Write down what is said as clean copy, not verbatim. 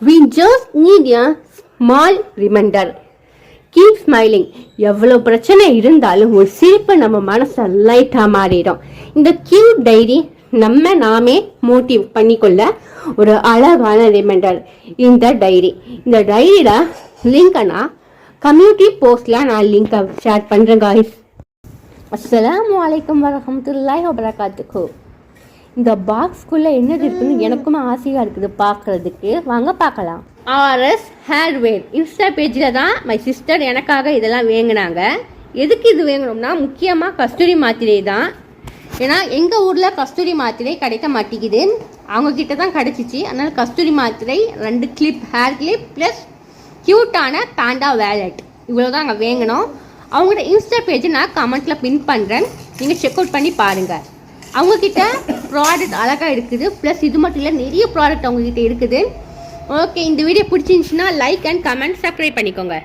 We just need a small reminder. Keep smiling. எவ்வளோ பிரச்சனை இருந்தாலும் ஒரு சிரிப்பு நம்ம மனசை லைட்டாக மாறிடும். இந்த கியூட் டைரி நாமே மோட்டிவ் பண்ணிக்கொள்ள ஒரு அழகான ரிமைண்டர் இந்த டைரி. இந்த டைரியில லிங்க் நான் கம்யூனிட்டி போஸ்ட்ல நான் லிங்கை ஷேர் பண்றேன் காய்ஸ். அஸ்ஸலாமு அலைக்கும் வரஹ்மத்துல்லாஹி வபரகாத்துஹு. இந்த பாக்ஸ்குள்ள என்னது இருக்குன்னு எனக்குமே ஆசையா இருக்குது பார்க்கறதுக்கு. வாங்க பார்க்கலாம். ஆர்எஸ் ஹேர்வேர் இன்ஸ்டா பேஜில் தான் மை சிஸ்டர் எனக்காக இதெல்லாம் வாங்கினாங்க. எதுக்கு இது வாங்கணும்னா முக்கியமாக கஸ்தூரி மாத்திரை தான். ஏன்னா எங்கள் ஊரில் கஸ்தூரி மாத்திரை கிடைக்க மாட்டேங்குது, அவங்கக்கிட்ட தான் கிடச்சிச்சு. அதனால் கஸ்தூரி மாத்திரை 2 கிளிப், ஹேர் கிளிப் ப்ளஸ் க்யூட்டான பேண்டா வேலட், இவ்வளோ தான் அங்கே வாங்கினோம். அவங்களோட இன்ஸ்டா பேஜை நான் கமெண்ட்டில் பின் பண்ணுறேன், நீங்கள் செக் அவுட் பண்ணி பாருங்கள். அவங்கக்கிட்ட ப்ராடக்ட் அழகாக இருக்குது. ப்ளஸ் இது மட்டும் இல்லை, நிறைய ப்ராடக்ட் அவங்கக்கிட்ட இருக்குது. ஓகே, இந்த வீடியோ பிடிச்சிருந்துச்சுன்னா லைக் அண்ட் கமெண்ட், சப்ஸ்கிரைப் பண்ணிக்கோங்க.